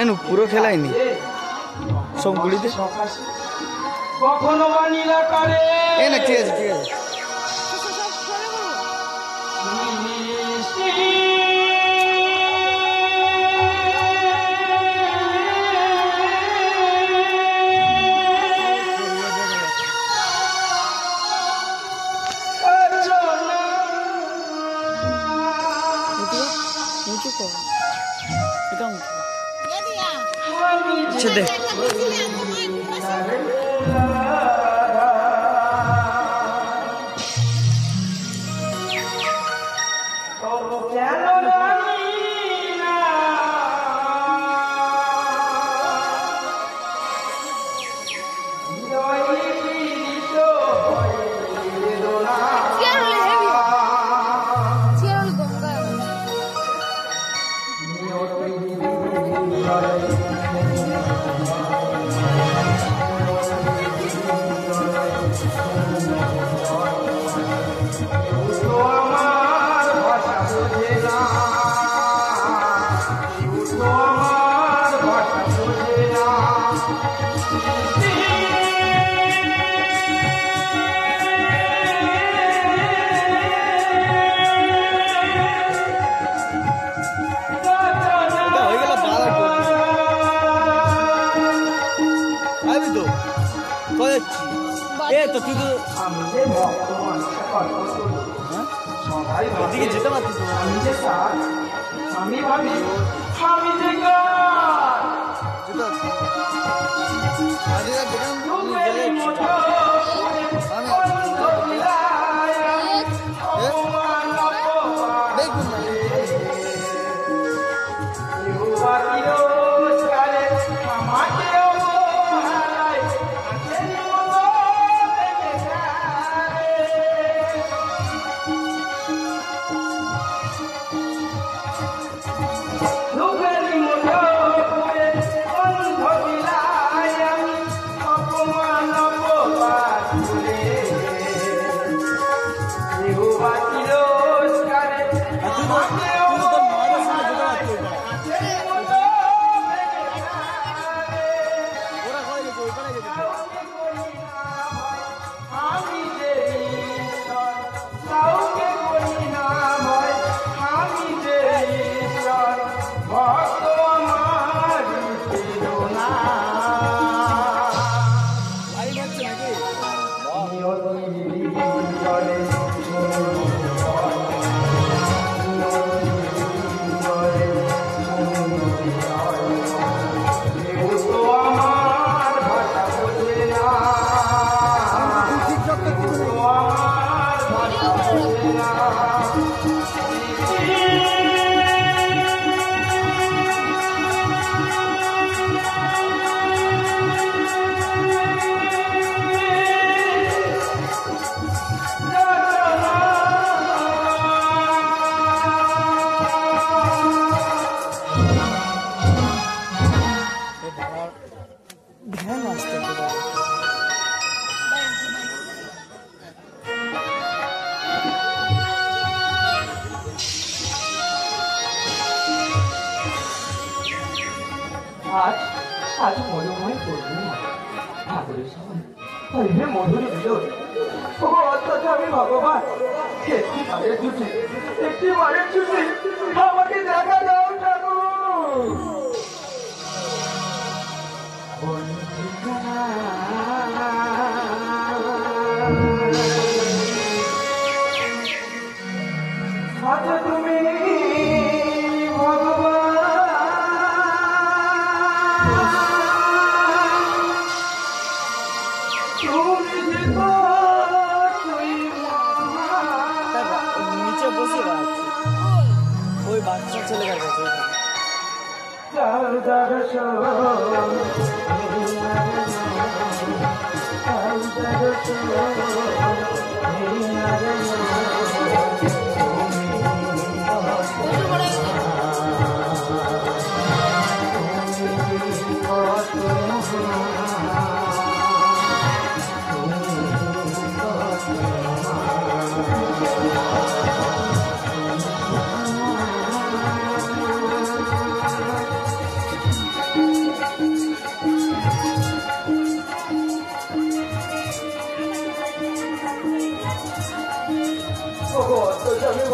এনু পুরো খেলাইনি সব গুলিতে কখনো বা নীলাকারে এ না ঠিক আছে ঠিক আছে दे तो तू तो दिखे যেতে পারছিস না আমি যে স্যার আমি ভাবি আমি যে যেটা আরে বেগাম গেলে দেখুন না आज মধুময় পূর্ণিমা ঠাকুরের সঙ্গে তাইলে মধুর বিলোদ ও অন্তত আমি ভগবান একটি বারের ছুটি আমাকে দেখা দাও ঠাকুর আচ্ছা তুমি বাচ্চা ছেলের কাছে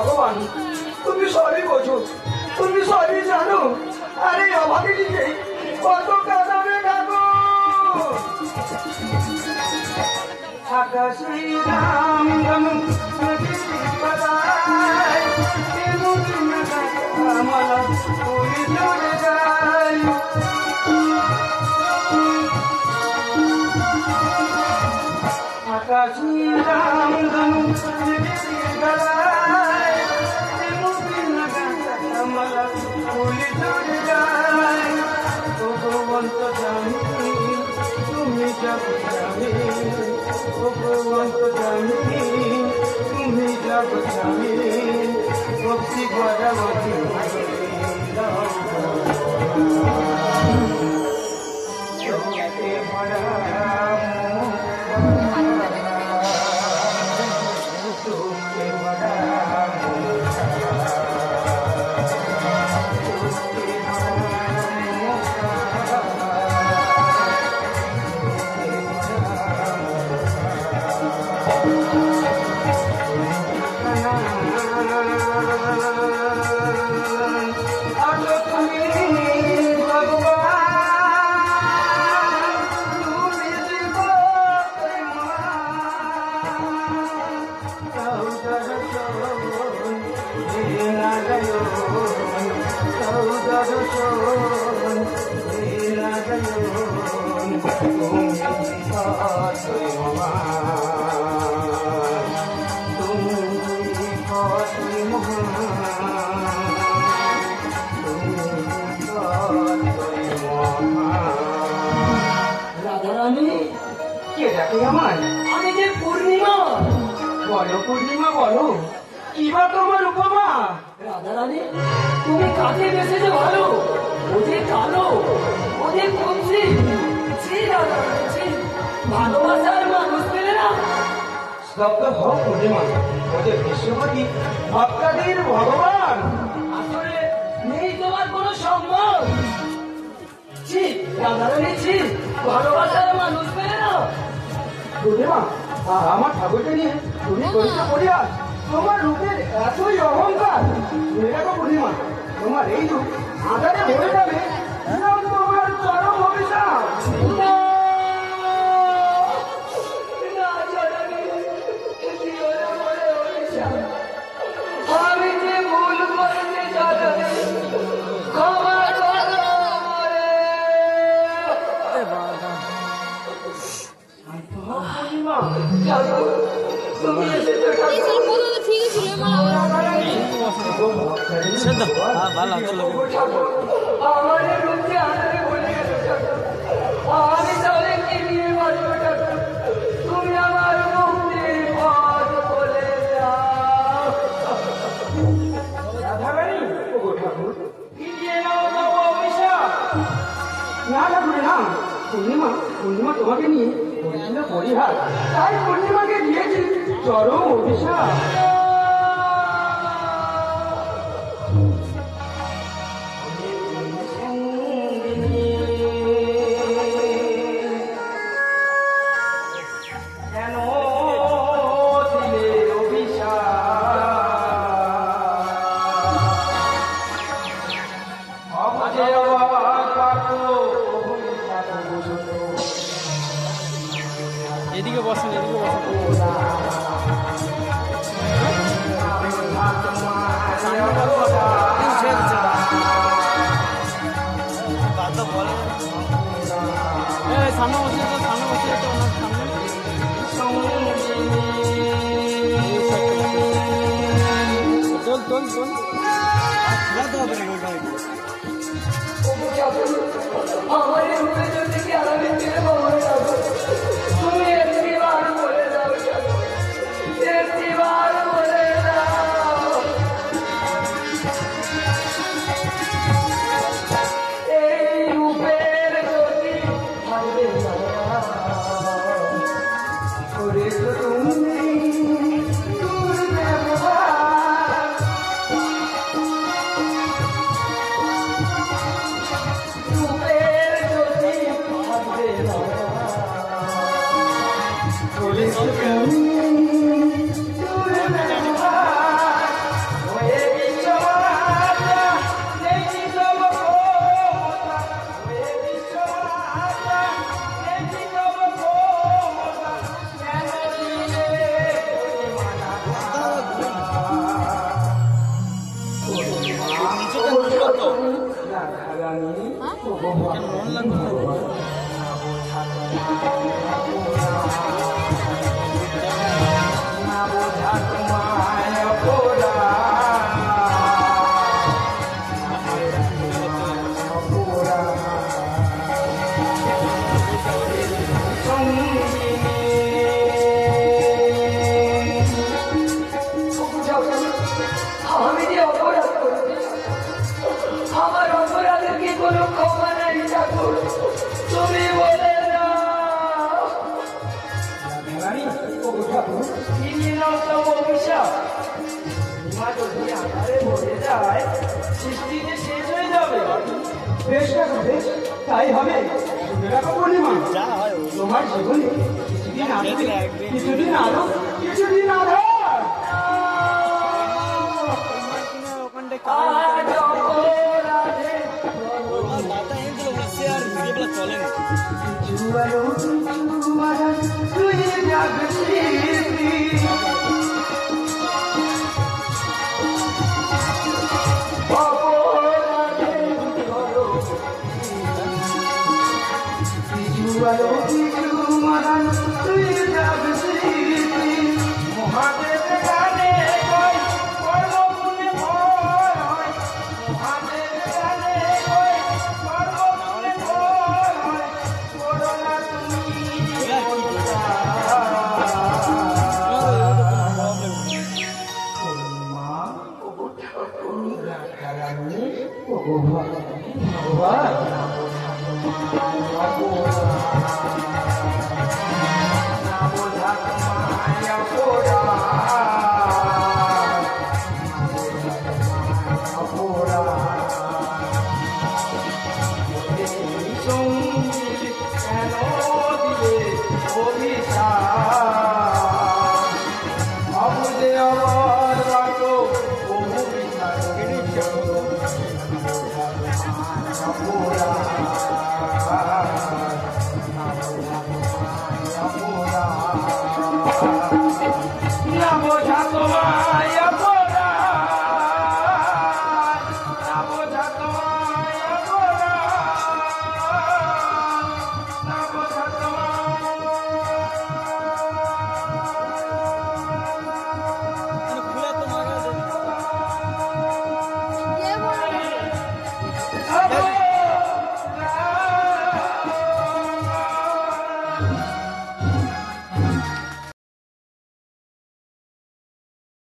ভগবান তুমি সবই বোঝো, তুমি সবই জানো। আরে অভাবে দিকে কত কাঁদাবে ঠাকুর। আকাশে রাম ধনু মালা উড়ে চলে যায়। আকাশে রাম ধনু মালা উড়ে চলে যায়। ভগবন্ত জানি তুমি যাব জানি, ভগবন্ত জানি তুমি যাব জানি। ভক্তি ভরা মতি আমি যে পূর্ণিমা। বলো পূর্ণিমা বলো, কি বা তোমার উপমা? রাধারানী তুমি কাকে বেসেছো ভালো? ওদের কালো, ওদের কঞ্চি। রাধারানী ভালোবাসার মানুষ পেলে না। স্তব্ধ হও পূর্ণিমা, ওদের বিশ্বপতি ভক্তাদের ভগবান। আসলে নেই তোমার কোনো সম্ভব। রাধারানী ভালোবাসার মানুষ পেলে না। পূর্ণিমা, আমার ঠাকুরকে নিয়ে তুমি পরীক্ষা করিয়া তোমার রূপের এতই অহংকার। দেখো পূর্ণিমা, তোমার এই রূপ আধারে ভরে যাবে, তোমার চরম অভিশাপ। আমি যে ভুল করতে জানি, ক্ষমা করো আমারে। পূর্ণিমা, তুমি এসেছো আমাদের রূপে আধারে ভরে গেছো ঠাকুর। আমি তাহলে কি নিয়ে বাঁচবো ঠাকুর? তুমি আমার মুক্তির পথ বলে দাও। রাধারানী, ওগো ঠাকুর, ফিরিয়ে নাও তব অভিশাপ। না ঠাকুর না, পূর্ণিমা পূর্ণিমা তোমাকে নিয়ে করেছিল পরিহার, তাই পূর্ণিমাকে দিয়েছি চরম অভিশাপ। কেন দিলে অভিশাপ? অবাজে আওয়াজ পাঠো, এদিকে বসেন, এদিকে বসেন। সামনে বসে তো, সামনে বসে তো, ওনার সামনে তোল তোল তোল। আমার রূপে যদি কি আমি ফিরে পাবো ঠাকুর? তুমি একটিবার বলে দাও ঠাকুর, একটিবার বলে দাও। এই রূপের যদি থাকবে না, করেছো তুমি দুর্ব্যবহার। রূপের যদি থাকবে না, করেছো তুমি দুর্ব্যবহার। চেষ্টা করবে তাই হবে। শুনে রাখো পূর্ণিমা, যা হয় তোমার জীবনে কিছুদিন আলো কিছুদিন আলো ওখানটা আজ অপরাধে মাথা হিন্দু বসে আর ভিডিওগুলো চলে না। তুই জাগতি মহাদেব গানে কই সর্বগুণে ভয় হয়, মহাদেব গানে কই সর্বগুণে ভয় হয়, করোনা তুমি না বোঝা তোমায়